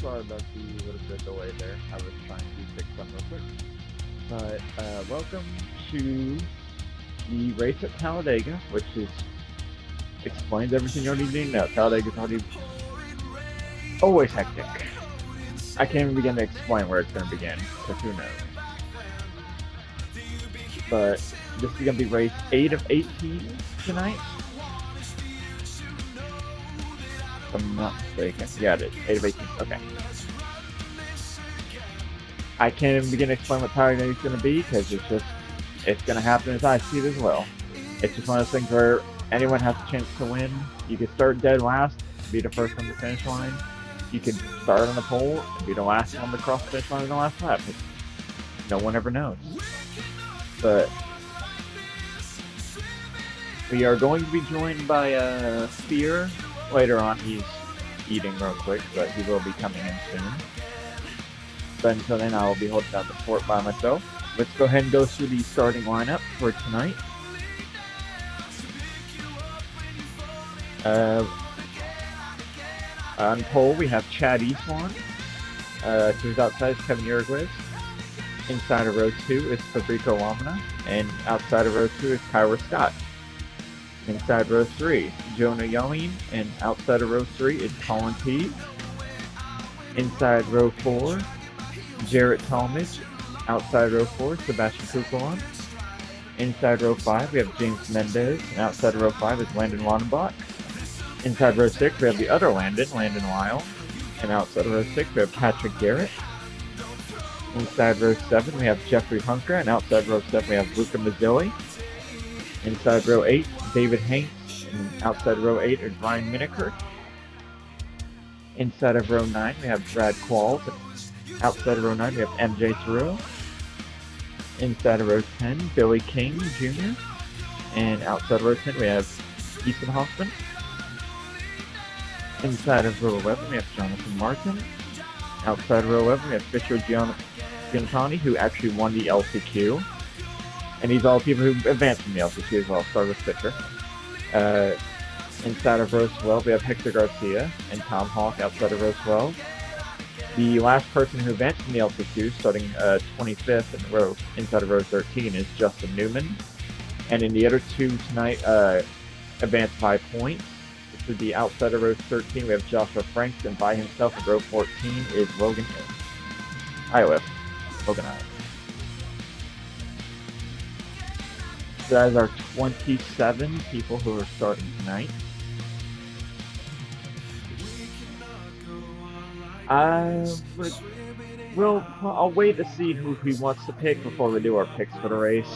Sorry about the little bit of delay there. I was trying to fix something real quick. But welcome to the race at Talladega, which is explains everything you need to know. Talladega's always hectic. I can't even begin to explain where it's going to begin, because who knows. But this is going to be race 8 of 18 tonight. If I'm not mistaken. Yeah, it is. 8 of 18. Okay. I can't even begin to explain what Talladega is going to be, because it's going to happen as I see it as well. It's just one of those things where anyone has a chance to win. You can start dead last, be the first on the finish line. You can start on the pole and be the last one to cross the finish line in the last lap. No one ever knows. But we are going to be joined by Spear later on. He's eating real quick, but he will be coming in soon. But until then, I will be holding down the fort by myself. Let's go ahead and go through the starting lineup for tonight. On pole, we have Chad Eastlawn. To his outside is Kevin Uruguay. Inside of row 2 is Fabrico Wamana. And outside of row 2 is Kyra Scott. Inside row 3, Jonah Young. And outside of row 3 is Colin P. Inside row 4, Jarrett Talmadge. Outside row 4, Sebastian Kukulon. Inside row 5, we have James Mendez. And outside row 5 is Landon Wanenbach. Inside row 6, we have the other Landon Lyle. And outside row 6, we have Patrick Garrett. Inside row 7, we have Jeffrey Hunker. And outside row 7, we have Luca Mazzilli. Inside row 8, David Hanks. And outside row 8 is Ryan Miniker. Inside of row 9, we have Brad Qualls. Outside of row 9, we have MJ Thoreau. Inside of row 10, Billy King Jr. And outside of row 10, we have Ethan Hoffman. Inside of row 11, we have Jonathan Martin. Outside of row 11, we have Fisher Giantani, who actually won the LCQ. And these are all people who advanced from the LCQ as well. Start with Fisher. Inside of row 12, we have Hector Garcia and Tom Hawk outside of row 12. The last person who advanced from the LCQ, starting 25th inside of row 13, is Justin Newman. And in the other two tonight, advanced by points. To the outside of row 13, we have Joshua Franks, and by himself in row 14 is Logan Iowa. Logan Iowa. So that is our 27 people who are starting tonight. I'll wait to see who he wants to pick before we do our picks for the race.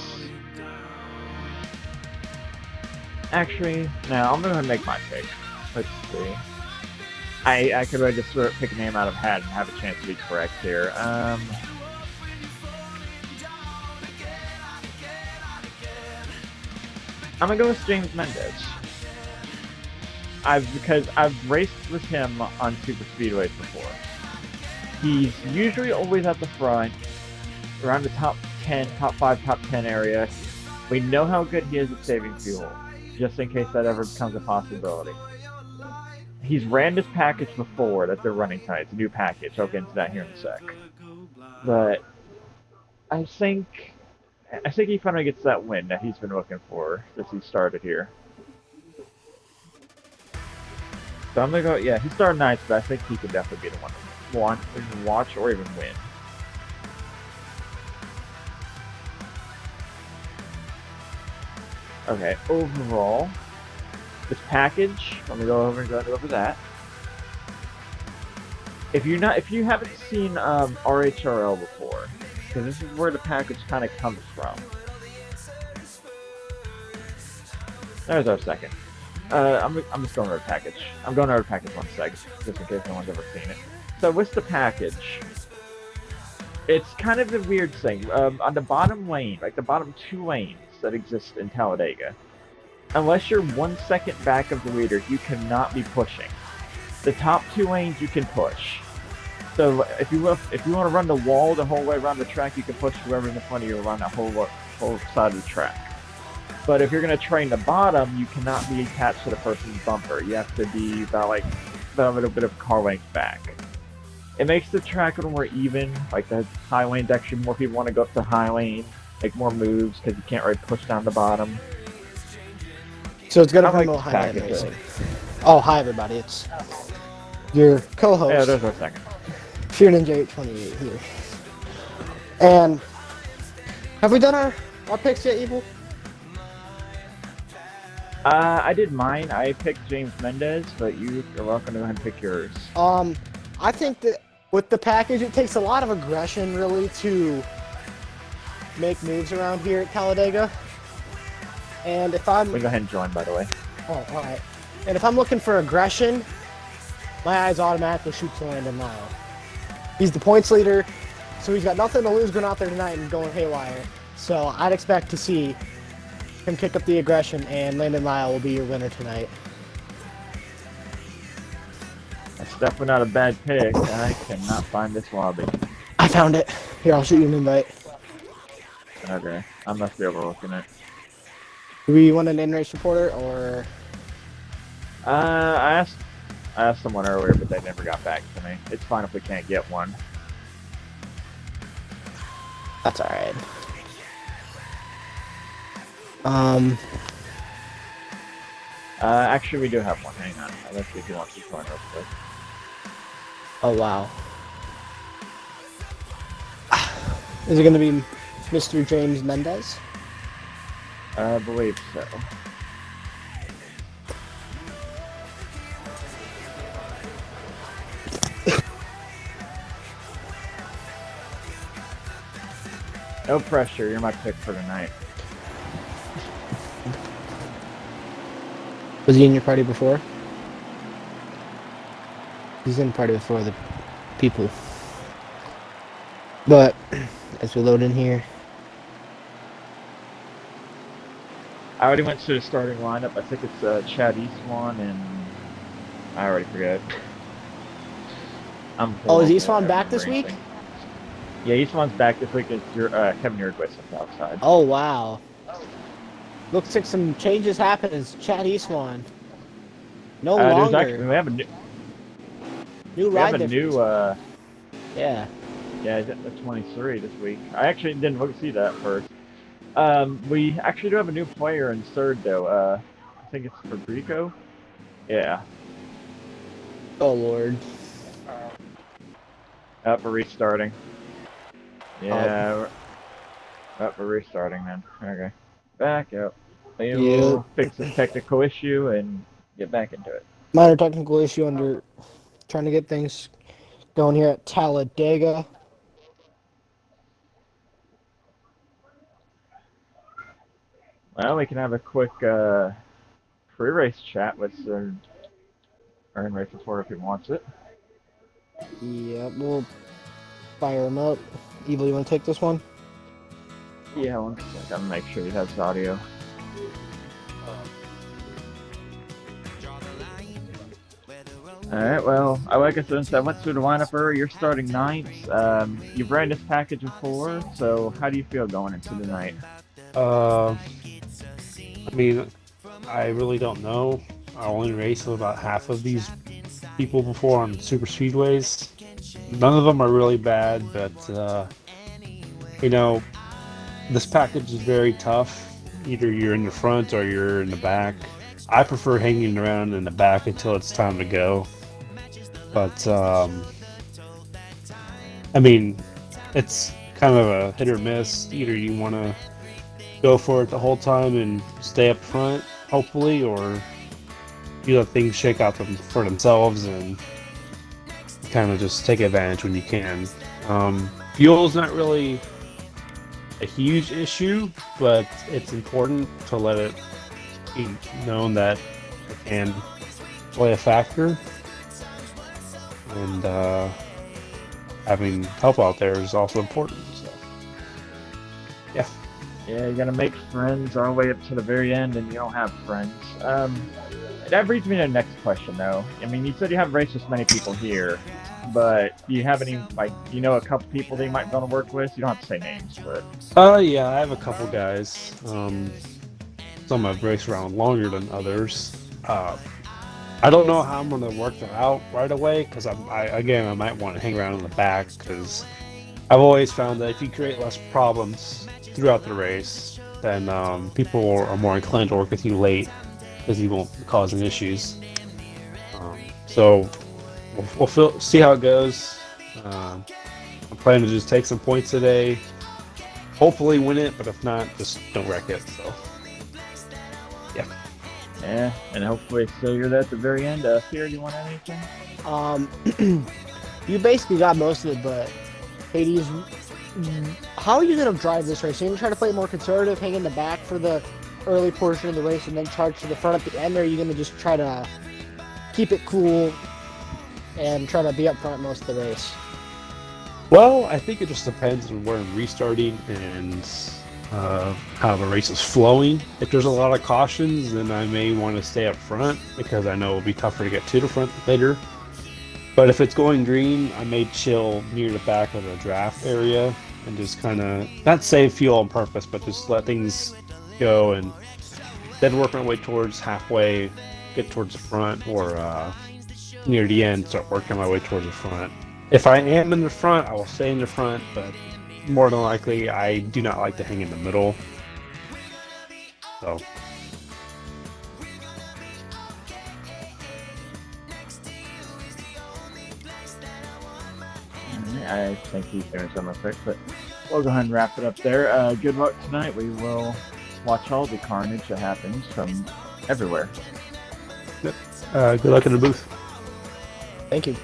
Actually, no, I'm gonna make my pick. Let's see. I could really just pick a name out of a hat and have a chance to be correct here. I'm gonna go with James Mendez. Because I've raced with him on super speedways before. He's usually always at the front, around the top 10, top 5, top 10 area. We know how good he is at saving fuel, just in case that ever becomes a possibility. He's ran this package before that they're running tonight. It's a new package. I'll get into that here in a sec. But I think he finally gets that win that he's been looking for since he started here. So I'm gonna go. Yeah, he started ninth, but I think he could definitely be the one to watch or even win. Okay, overall, this package, let me go over and go over that. If you haven't seen RHRL before, because this is where the package kind of comes from. There's our second. I'm just going over the package. I'm going over the package one second, just in case no one's ever seen it. So with the package, it's kind of a weird thing. On the bottom lane, like the bottom 2 lanes that exist in Talladega, unless you're 1 second back of the leader, you cannot be pushing. The top 2 lanes you can push. So if you want to run the wall the whole way around the track, you can push whoever's in front of you around that whole side of the track. But if you're going to train the bottom, you cannot be attached to the person's bumper. You have to be about a little bit of a car length back. It makes the track a little more even. Like the high lanes, actually more people want to go up the high lane, make more moves because you can't really push down the bottom. So it's gonna I like promote this Highland package. racing. Oh, hi everybody. It's your Yeah, co-host, there's our second. Fear Ninja 828 here. And have we done our picks yet, Evil? I did mine. I picked James Mendez, but you're welcome to go ahead and pick yours. I think that with the package, it takes a lot of aggression, really, to make moves around here at Talladega. And if I'm... We go ahead and join, by the way. Oh, alright. And if I'm looking for aggression, my eyes automatically shoot to Landon Lyle. He's the points leader, so he's got nothing to lose going out there tonight and going haywire. So I'd expect to see him kick up the aggression, and Landon Lyle will be your winner tonight. That's definitely not a bad pick. I cannot find this lobby. I found it. Here, I'll shoot you an invite. Okay, I must be overlooking it. Do we want an in-race reporter, or...? I asked someone earlier, but they never got back to me. It's fine if we can't get one. That's alright. Actually, we do have one. Hang on. Let's see if he wants to join real quick. Oh, wow. Is it going to be Mr. James Mendez? I believe so. No pressure. You're my pick for tonight. Was he in your party before? He's in the party before the people. But, as we load in here... I already went to the starting lineup. I think it's Chad Eastwan and... I already forget. Oh, is Eastwan back this week? Yeah, Eastwan's back this week. It's Kevin Uruguay on the outside. Oh, wow. Looks like some changes happened. It's Chad Eastwan. No longer. Actually, we have a new ride. Yeah. Yeah, he's at the 23 this week. I actually didn't look to see that first. We actually do have a new player in third, though. I think it's Fabrico. Yeah. Oh, Lord. Up for restarting. Yeah. Up for restarting, then. Okay. Back up. We'll fix the technical issue and get back into it. Minor technical issue under trying to get things going here at Talladega. Well, we can have a quick pre-race chat with our in-race reporter if he wants it. Yeah, we'll fire him up. Evil, you want to take this one? Yeah, one second. I'll make sure he has audio. Alright, well, like I said, since I went through the lineup earlier, you're starting ninth. You've ran this package before, so how do you feel going into the night? I mean, I really don't know. I only raced with about half of these people before on super speedways. None of them are really bad, but you know, this package is very tough. Either you're in the front or you're in the back. I prefer hanging around in the back until it's time to go. But I mean, it's kind of a hit or miss. Either you want to go for it the whole time and stay up front, hopefully, or you let things shake out for themselves and kind of just take advantage when you can. Fuel's not really a huge issue, but it's important to let it be known that it can play a factor. And having help out there is also important. So, yeah. Yeah, you're gonna make friends all the way up to the very end, and you don't have friends. That brings me to the next question, though. I mean, you said you haven't raced with many people here, but do you have any, like, you know, a couple people that you might want to work with? You don't have to say names, but... Yeah, I have a couple guys. Some I've raced around longer than others. I I don't know how I'm going to work that out right away because I might want to hang around in the back because I've always found that if you create less problems throughout the race, then people are more inclined to work with you late because you won't be causing issues. So see how it goes. I'm planning to just take some points today, hopefully win it, but if not, just don't wreck it. So, yeah. Yeah, and hopefully still you're there at the very end. Fear, do you want anything? You basically got most of it, but Hades, how are you going to drive this race? Are you going to try to play more conservative, hang in the back for the early portion of the race, and then charge to the front at the end, or are you going to just try to keep it cool and try to be up front most of the race? Well, I think it just depends on where I'm restarting and how the race is flowing. If there's a lot of cautions, then I may want to stay up front because I know it'll be tougher to get to the front later. But if it's going green, I may chill near the back of the draft area and just kind of not save fuel on purpose, but just let things go and then work my way towards halfway, get towards the front, or near the end, start working my way towards the front. If I am in the front, I will stay in the front, but more than likely, I do not like to hang in the middle. So. I think he's doing something quick, but we'll go ahead and wrap it up there. Good luck tonight. We will watch all the carnage that happens from everywhere. Yep. Good luck in the booth. Thank you.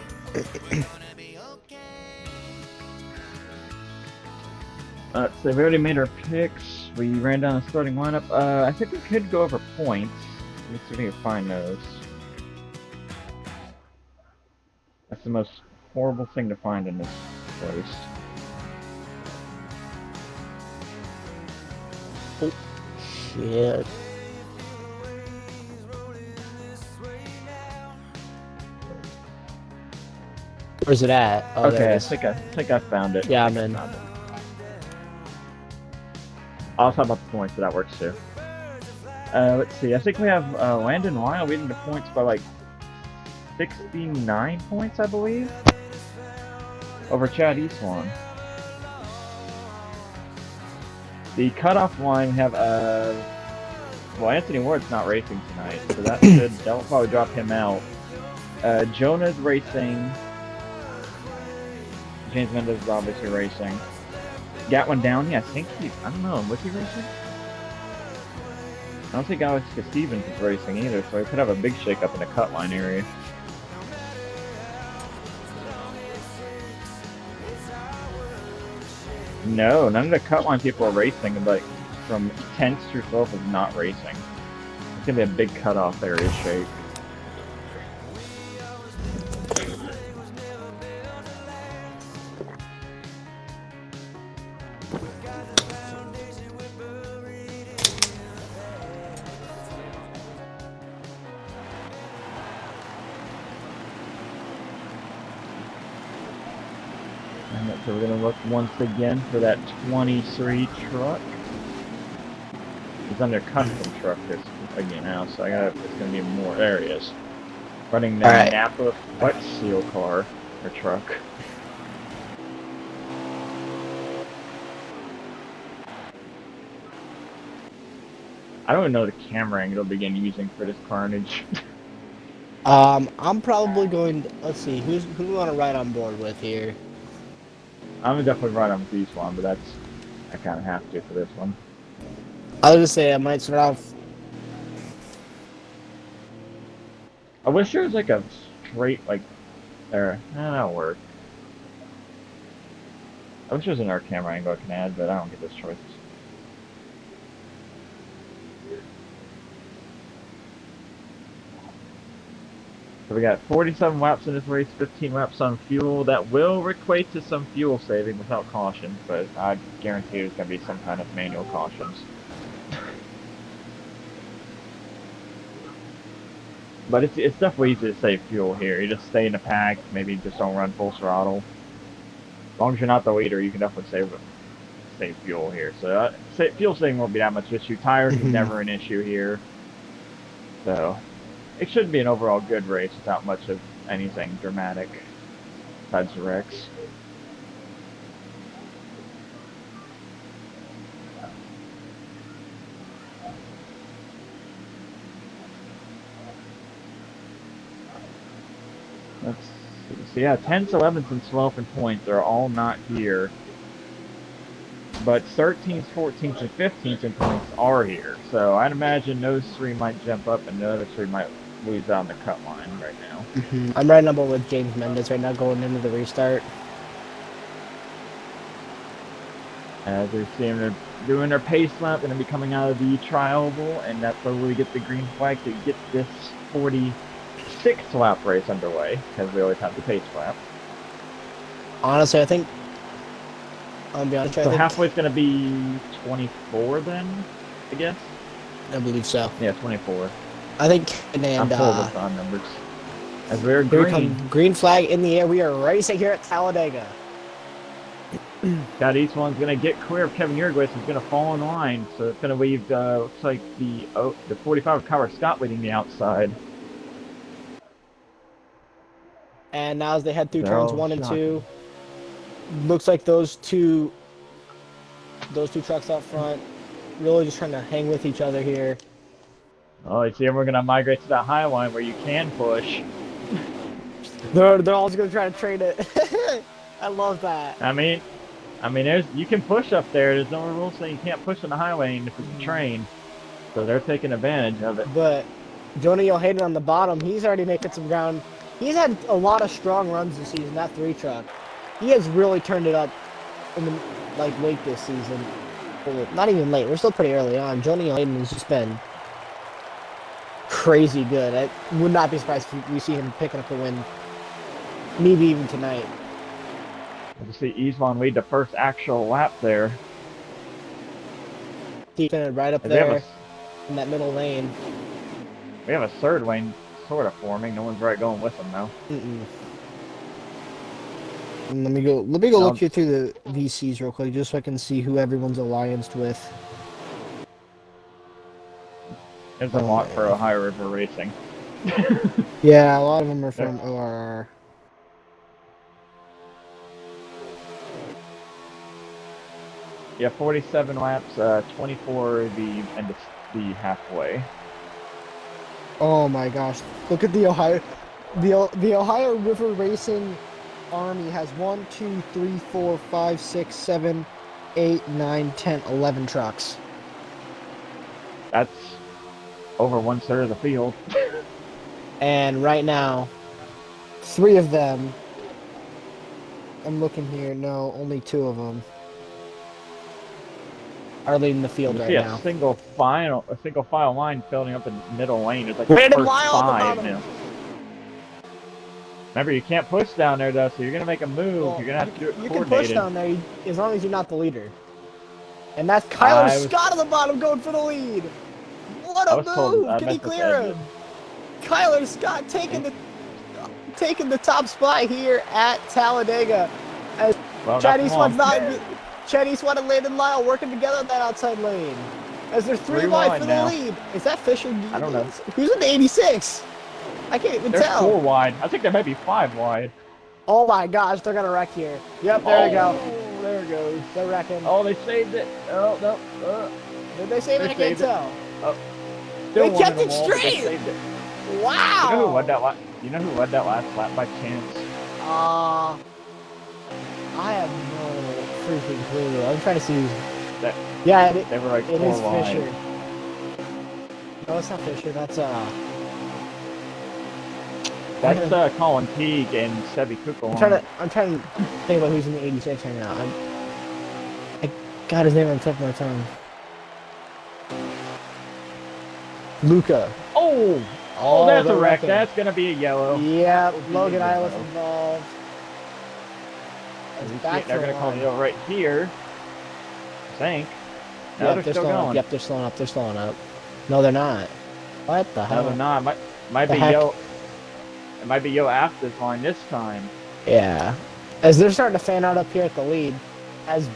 So we already made our picks. We ran down the starting lineup. I think we could go over points. Let's see if we can find those. That's the most horrible thing to find in this place. Oh, shit. Where's it at? Oh, okay, I think I found it. Yeah, I'm in. I'll talk about the points, so that works too. Let's see. I think we have Landon Lyle leading the points by like 69 points, I believe, over Chad Eastwan. The cutoff line have well, Anthony Ward's not racing tonight, so that'll probably drop him out. Jonah's racing. James Mendez is obviously racing. Gatwin Downey, I don't know, was he racing? I don't think Alex Stevens is racing either, so we could have a big shakeup in the cut line area. No, none of the cut line people are racing, but from 10th through 12th is not racing. It's gonna be a big cutoff area shake. So we're going to look once again for that 23 truck. It's under custom truck this again now, so it's going to be more areas. Running the Napa Flex Seal car or truck. I don't even know the camera angle to begin using for this carnage. I'm probably going to, let's see, who do we want to ride on board with here? I'm definitely right on this one, but I kind of have to for this one. I was gonna say I might start off. I wish there was like a straight there. That'll work. I wish there was another camera angle I can add, but I don't get those choices. So we got 47 laps in this race, 15 laps on fuel. That will equate to some fuel saving without caution, but I guarantee there's going to be some kind of manual cautions. But it's definitely easy to save fuel here. You just stay in the pack, maybe just don't run full throttle. As long as you're not the leader, you can definitely save fuel here. So fuel saving won't be that much issue. Tires is never an issue here. So It should be an overall good race without much of anything dramatic besides the wrecks. Let's see. So yeah, 10s, 11s, and 12s in points are all not here. But 13s, 14s, and 15s in points are here. So I'd imagine those three might jump up and the other three might lose out on the cut line right now. I'm right number with James Mendez right now going into the restart. As they're seeing they're doing their pace lap, going to be coming out of the trial-able, and that's where we get the green flag to get this 46th lap race underway, because we always have the pace lap. Honestly, I think I'll be honest. So halfway's going to be 24 then, I guess? I believe so. Yeah, 24. I think, and I'm full of on numbers. As we're here green. Green flag in the air. We are racing here at Talladega. Got each one's going to get clear of Kevin Uruguay, so he's going to fall in line. So it's going to leave, looks like the 45 of Kyler Scott leading the outside. And now as they head through turns 1 and 2, looks like those two trucks up front really just trying to hang with each other here. Oh, you see, we're going to migrate to that high line where you can push. They're all just going to try to trade it. I love that. I mean, you can push up there. There's no rules saying you can't push in the high lane if it's a train. So they're taking advantage of it. But Jonah Hayden on the bottom, he's already making some ground. He's had a lot of strong runs this season, that 3 truck. He has really turned it up in the, late this season. Well, not even late. We're still pretty early on. Jonah Hayden has just been crazy good. I would not be surprised if we see him picking up the win. Maybe even tonight. You see Isvan lead the first actual lap there. He's right up there in that middle lane. We have a third lane sort of forming. No one's right going with them though. Let me go look here through the VCs real quick just so I can see who everyone's allianced with. There's a lot for Ohio River Racing. Yeah, a lot of them are from ORR. Yeah, 47 laps, 24 the end of the halfway. Oh my gosh! Look at the Ohio River Racing Army has 1, 2, 3, 4, 5, 6, 7, 8, 9, 10, 11 trucks. That's over 1/3 of the field. And right now, 3 of them. I'm looking here. No, only 2 of them are leading the field right now. A single file line filling up in the middle lane. It's like Brandon the first Lyle on the 5 bottom. now. Remember, you can't push down there though, so you're gonna make a move. Well, you're gonna have to do it You coordinated. can push down there as long as you're not the leader. And that's Kyler Scott on the bottom going for the lead. What a move! Can he clear him? Kyler Scott taking the top spot here at Talladega. As Chad Eastwood and Landon Lyle working together on that outside lane. As they're 3 wide for the lead. Is that Fisher? I don't know. Who's in the 86? I can't even tell. 4 wide. I think there might be 5 wide. Oh my gosh, they're gonna wreck here. Yep, there they go. There it goes. They're wrecking. Oh, they saved it. Oh, no. Did they save it? I can't tell. Oh. They kept it straight. They saved it. Wow. You know who led that last lap by chance? I have no freaking clue. I'm trying to see. That, yeah, they were like 4 it is wide. Fisher. No, it's not Fisher. That's Colin Teague and Sebi Kukul. I'm trying to think about who's in the 86 right now. I got his name on the tip of my tongue. Luca. Oh, that's a wreck. That's gonna be a yellow. Yeah, Logan Isles involved. They're gonna call me over right here. I think. No, they're still going. Yep, they're slowing up. No, they're not. What the hell? No, they're not. Might be Yo. It might be Yo after this line this time. Yeah. As they're starting to fan out up here at the lead, as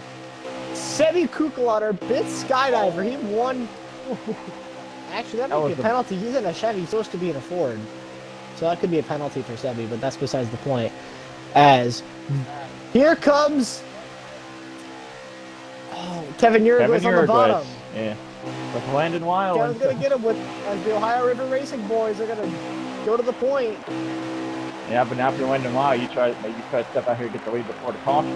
Sebi Kukul on our bit skydiver, he won Actually, that That might was be a the- penalty. He's in a Chevy. He's supposed to be in a Ford. So that could be a penalty for Sebi, but that's besides the point. As here comes Kevin Uruguay's on the bottom. Yeah. With Landon Wild. Kevin's gonna get him with as the Ohio River Racing boys are gonna go to the point. Yeah, but now if you're Landon Wild, you try to step out here and get the lead before the caution.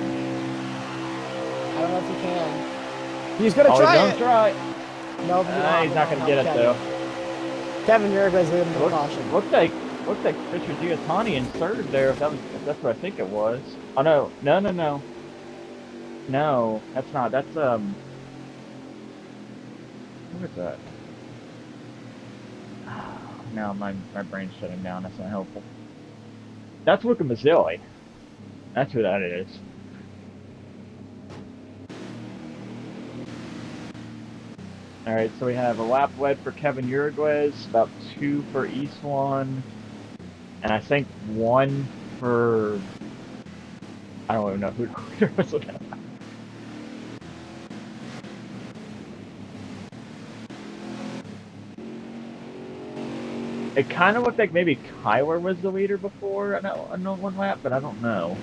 I don't know if he can. He's gonna try He's it. gonna try. No, He's not gonna get it though. Kevin Uruguay's leading the caution. Looks like Richard Giattani in third there. If that's what I think it was. Oh no, no, that's not. That's What is that? Now my brain's shutting down. That's not helpful. That's Luca Mazzilli. That's who that is. All right, so we have a lap led for Kevin Uruguay's, about 2 for East One, and I think 1 for I don't even know who the leader was. It kind of looked like maybe Kyler was the leader before I know one lap, but I don't know.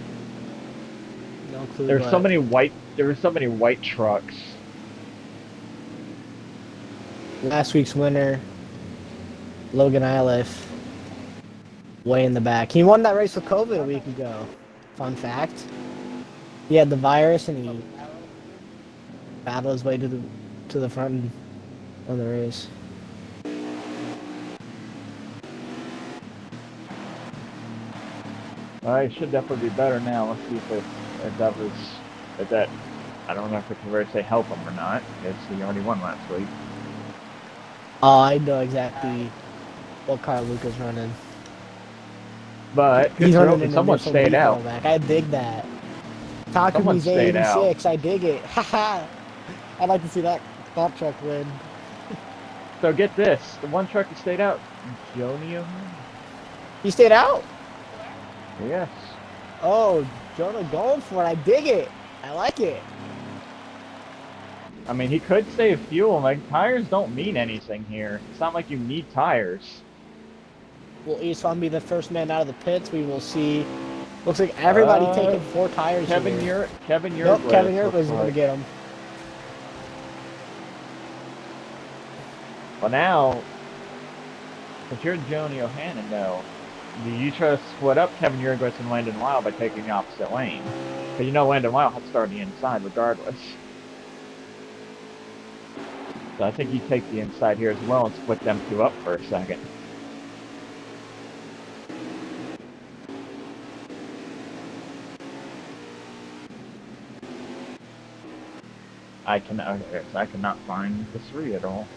No clue. There were so many white trucks. Last week's winner, Logan Iliff, way in the back. He won that race with COVID a week ago. Fun fact. He had the virus and he battled his way to the front of the race. Well, it should definitely be better now. Let's see if that I don't know if we can really say help him or not, because he already won last week. Oh, I know exactly what car Luca's running. But He's running in someone stayed out. Back. I dig that. Someone Takumi's stayed out. 86. I dig it. Haha. I'd like to see that truck win. So get this: the one truck that stayed out, Jonio. He stayed out? Yes. Oh, Jonah going for it. I dig it. I like it. I mean, he could save fuel. Like, tires don't mean anything here. It's not like you need tires. Will Eastwan be the first man out of the pits? We will see. Looks like everybody taking 4 tires Kevin here. Kevin Nope, Uruguay. Kevin Uruguay's going to get him. Well, now, if you're Joni O'Hannon, though, do you try to split up Kevin Uruguay and Landon Wild by taking the opposite lane? Because you know Landon Wild has to start on the inside regardless. So I think you take the inside here as well and split them 2 up for a second. I cannot find the 3 at all.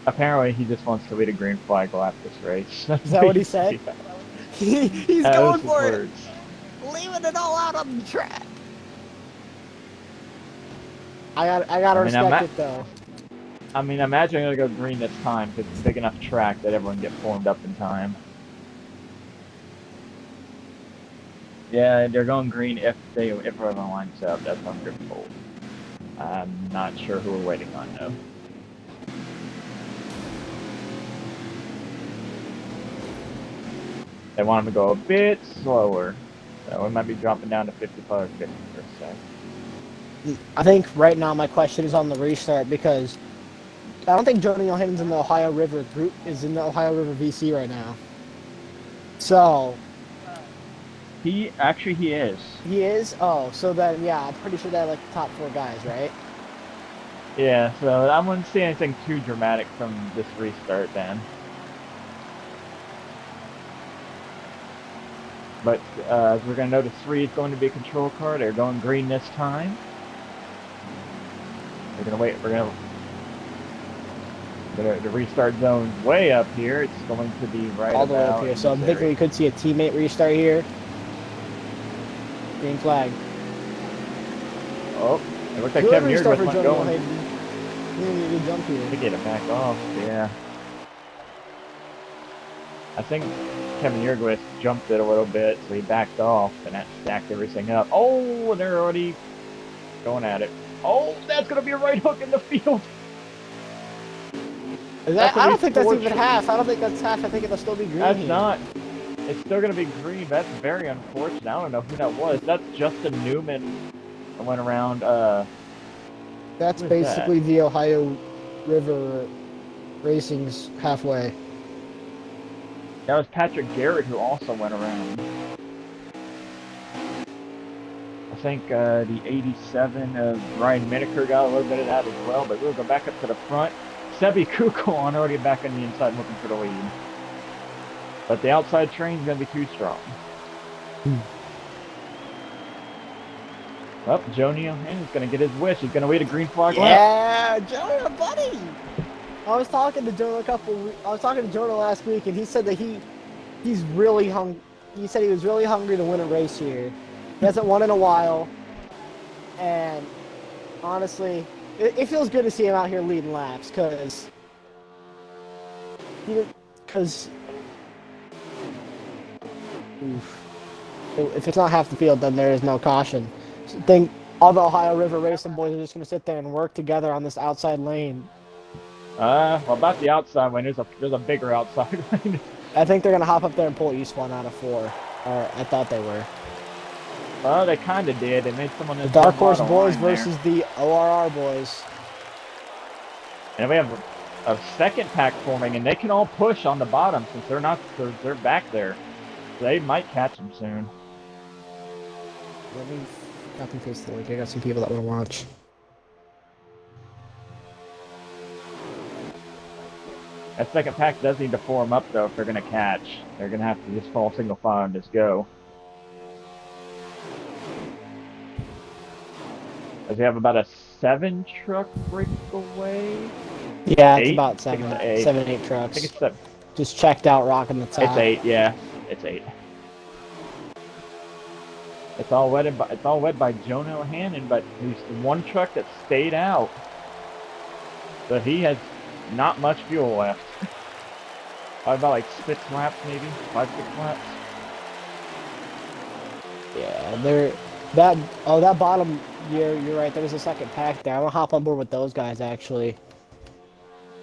Apparently, he just wants to lead a green flag lap this race. Is that what he said? Yeah. He's going for it. Words. Leaving it all out on the track. I gotta respect it though. I mean, imagine I'm gonna go green this time because it's a big enough track that everyone get formed up in time. Yeah, they're going green if everyone lines up. That's wonderful. I'm not sure who we're waiting on though. They want him to go a bit slower, so we might be dropping down to 55 or 50 for a sec. I think right now my question is on the restart because I don't think Joni O'Hannon's in the Ohio River group is in the Ohio River VC right now. So He is. he is? Oh, so then yeah, I'm pretty sure they're like the top 4 guys, right? Yeah, so I wouldn't see anything too dramatic from this restart then. But as we're going to notice, 3 is going to be a control car. They're going green this time. We're going to wait. We're going to the restart zone way up here. It's going to be right All the way about up here. in So I'm this thinking area. we could see a teammate restart here. Green flag. Oh, it looks like Good Kevin restart Uruguay for went Joni going O'Hannon. Really good jump here. to get it back off. Yeah. I think Kevin Yergwist jumped it a little bit, so he backed off, and that stacked everything up. Oh, they're already going at it. Oh, that's going to be a right hook in the field. I don't think that's even half. I don't think that's half. I think it'll still be green. That's not. It's still going to be green. That's very unfortunate. I don't know who that was. That's Justin Newman that went around. That's basically the Ohio River Racing's halfway. That was Patrick Garrett who also went around. I think the 87 of Ryan Miniker got a little bit of that as well, but we'll go back up to the front. Sebi Kukulon already back on the inside looking for the lead. But the outside train's going to be too strong. Well, Joe Neohan is going to get his wish. He's going to wait a green flag lap. Yeah, Jonah, buddy! I was talking to Jonah last week, and he said that he's really hungry. He said he was really hungry to win a race here. He hasn't won in a while, and honestly, it feels good to see him out here leading laps, because if it's not half the field, then there is no caution. So I think all the Ohio River Racing boys are just going to sit there and work together on this outside lane. Well, about the outside lane, there's a bigger outside lane. I think they're going to hop up there and pull East 1 out of 4. Or I thought they were. Well, they kind of did. They made someone. The Dark Horse boys versus the ORR boys. And we have a second pack forming, and they can all push on the bottom since they're back there. They might catch them soon. Let me copy and paste the link. I got some people that want to watch. That second pack does need to form up, though, if they're going to catch. They're going to have to just fall single file and just go. As we have about a 7-truck breakaway. Yeah, it's 8? about 7, 8 trucks. I think it's 7. Just checked out, rocking the top. It's 8, yeah. It's 8. It's all wet by Jonah O'Hannon, but he's the one truck that stayed out. So he has not much fuel left. Probably about like 6 laps, maybe 5, 6 laps. Yeah, that bottom. You're right. There was a second pack there. I'm gonna hop on board with those guys actually.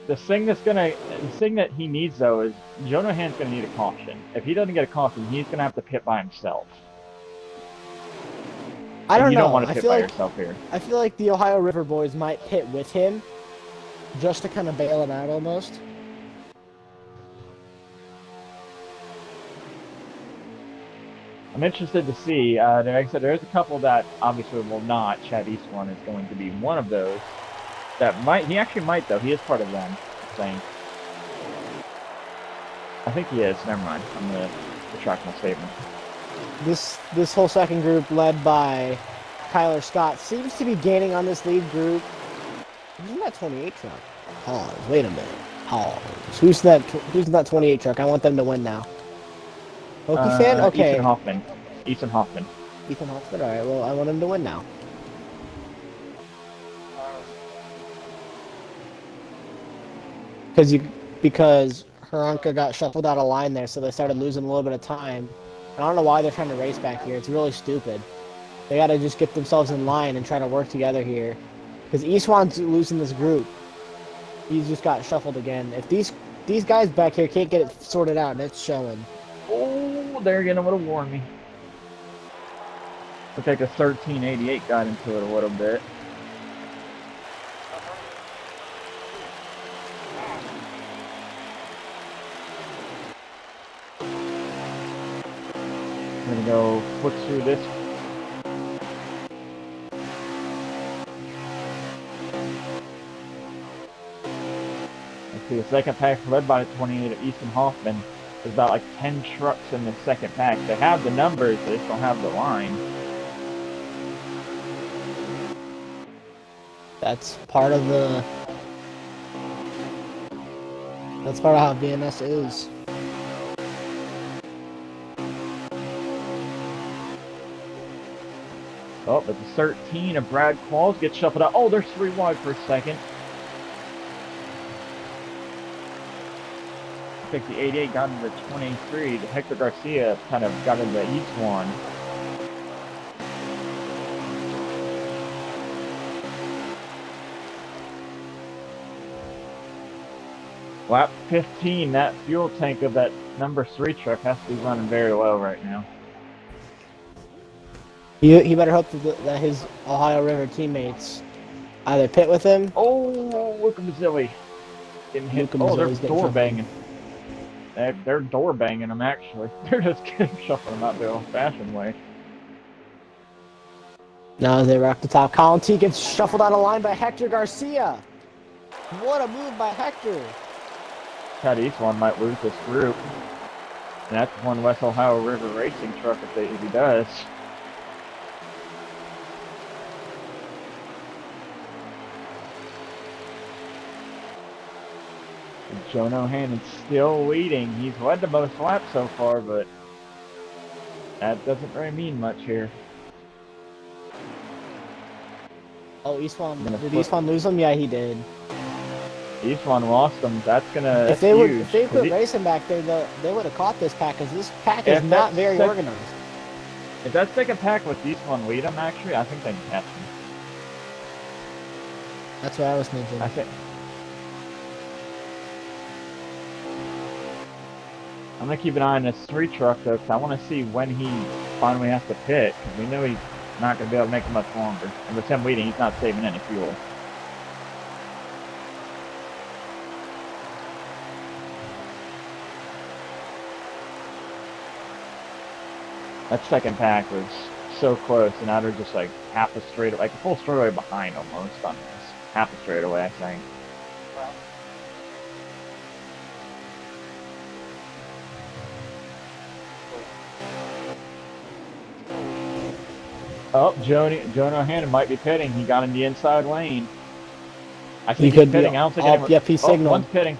The thing that he needs though is Jonah O'Hannon's gonna need a caution. If he doesn't get a caution, he's gonna have to pit by himself. I don't know. You don't want to pit by yourself here. I feel like the Ohio River boys might pit with him, just to kind of bail him out almost. I'm interested to see. Like I said, there's a couple that obviously will not. Chad Eastwan is going to be one of those. That might. He actually might though. He is part of them. I think. I think he is. Never mind. I'm gonna retract my statement. This whole second group, led by Kyler Scott, seems to be gaining on this lead group. Who's in that 28 truck? Pause. Wait a minute. Pause. Who's in that 28 truck? I want them to win now. Hokie fan? Okay. Ethan Hoffman. Ethan Hoffman. All right. Well, I want him to win now. Because Haranka got shuffled out of line there, so they started losing a little bit of time. I don't know why they're trying to race back here. It's really stupid. They got to just get themselves in line and try to work together here. Because Eastwan's losing this group. He's just got shuffled again. If these guys back here can't get it sorted out, and it's showing. Oh, they're gonna would have warned me. Looks like a 1388 got into it a little bit. I'm gonna go look through this. Let's see, the second pack led by the 28 of Easton Hoffman. There's about like 10 trucks in the second pack. They have the numbers, they just don't have the line. That's part of how VNS is. Oh, but the 13 of Brad Qualls gets shuffled out. Oh, there's 3 wide for a second. like the 88 got into the 23. Hector Garcia kind of got into each one. Lap 15, that fuel tank of that number 3 truck has to be running very low right now. He better hope that his Ohio River teammates either pit with him. Oh, Luca Mazzilli getting hit. Luca Oh, they're Mazzilli's getting door shuffled. banging. They're door banging him, actually. They're just getting shuffling him out the old-fashioned way. Now as they rock the top, Colin T gets shuffled out of line by Hector Garcia. What a move by Hector. Chad Eastwan might lose this group. And that's one West Ohio River Racing truck if he does. And Joan O'Hannon's still leading. He's led the most laps so far, but that doesn't really mean much here. Oh, Eastwan. Did Eastwan lose him? Yeah, he did. Eastwan lost them. That's gonna. If they put racing back there, they would have caught this pack because this pack is not very organized. If that second pack with Eastwan lead them, actually, I think they can catch them. That's what I was thinking. I think. I'm gonna keep an eye on this 3 truck though, because I want to see when he finally has to pit. Cause we know he's not gonna be able to make it much longer, and with him leading, he's not saving any fuel. That second pack was so close, and now they're just like half a straightaway, like a full straightaway behind almost on this. Half a straightaway, I think. Oh, Joan O'Hannon might be pitting. He got in the inside lane. I think he's pitting. I don't think anyone. Yep, he's signaled. One's pitting.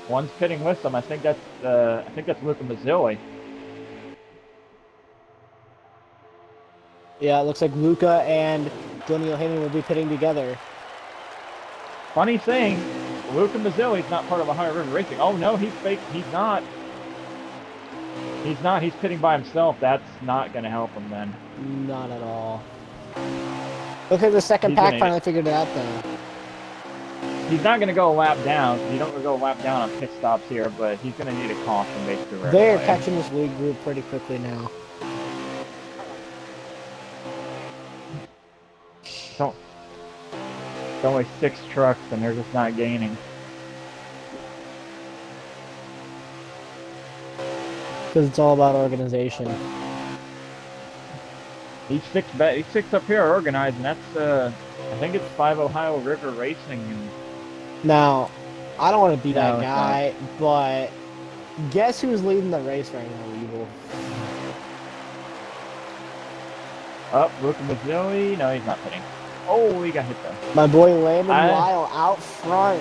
One's pitting with them. I think that's Luca Mazzilli. Yeah, it looks like Luca and Johnny O'Hannon will be pitting together. Funny thing, Luca Mazzilli's not part of Ohio River Racing. Oh no, he's fake. He's not. He's not. He's pitting by himself. That's not going to help him then. Not at all. Look at the second pack finally figured it out though. He's not going to go a lap down. You don't go a lap down on pit stops here, but he's going to need a caution basically right They're away. catching this lead group pretty quickly now. It's only 6 trucks, and they're just not gaining. Because it's all about organization. These 6 up here are organized, and that's I think it's 5 Ohio River Racing. And Now, I don't want to be that guy, but guess who's leading the race right now, Evil? Up, Luca Mazzilli. No, he's not pitting. Oh, he got hit though. My boy Landon Lyle out front,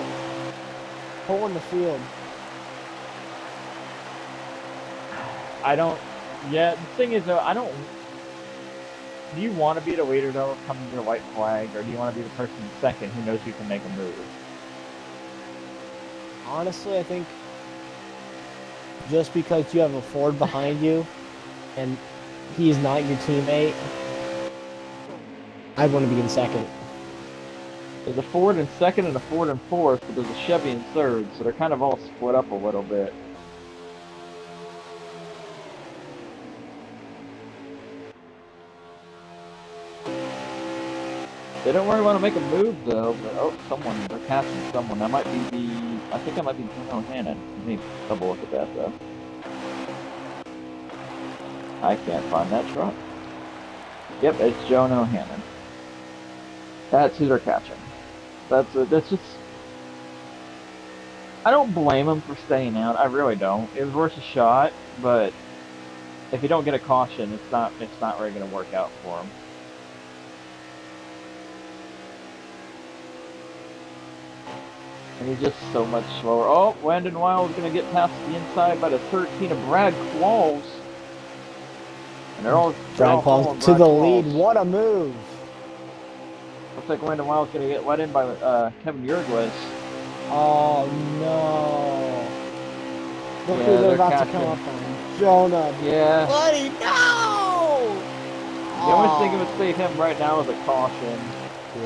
pulling the field. Yeah, the thing is though, do you want to be the leader though, coming to the white flag, or do you want to be the person second who knows you can make a move? Honestly, I think just because you have a Ford behind you, and he's not your teammate, I'd want to be in second. There's a Ford in second and a Ford in fourth, but there's a Chevy in third, so they're kind of all split up a little bit. They don't really want to make a move though, but they're passing someone. That might be I think that might be Joan O'Hannon. Let me double look at that though. I can't find that truck. Yep, it's Joan O'Hannon. That's who they're catching. That's just. I don't blame him for staying out. I really don't. It was worth a shot, but if you don't get a caution, it's not really going to work out for him. And he's just so much slower. Oh, Landon Wild is going to get past the inside by the 13 of Brad Qualls. And they're all Brad Qualls to the lead. What a move! Looks like Landon Wild's going to get let in by Kevin Uruguay. Oh no! Look Yeah, who they're they're about to come catching. up on. Jonah. Yeah. Buddy, no! The only thing that would save him right now is a caution.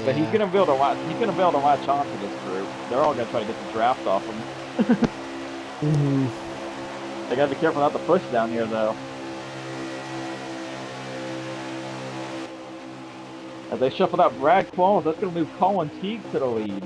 But he's Yeah. gonna be able to latch. He's gonna be able to latch onto this group. They're all gonna try to get the draft off him. Mhm. They gotta be careful not to push down here, though. As they shuffled out Brad Qualls, that's gonna move Colin Teague to the lead.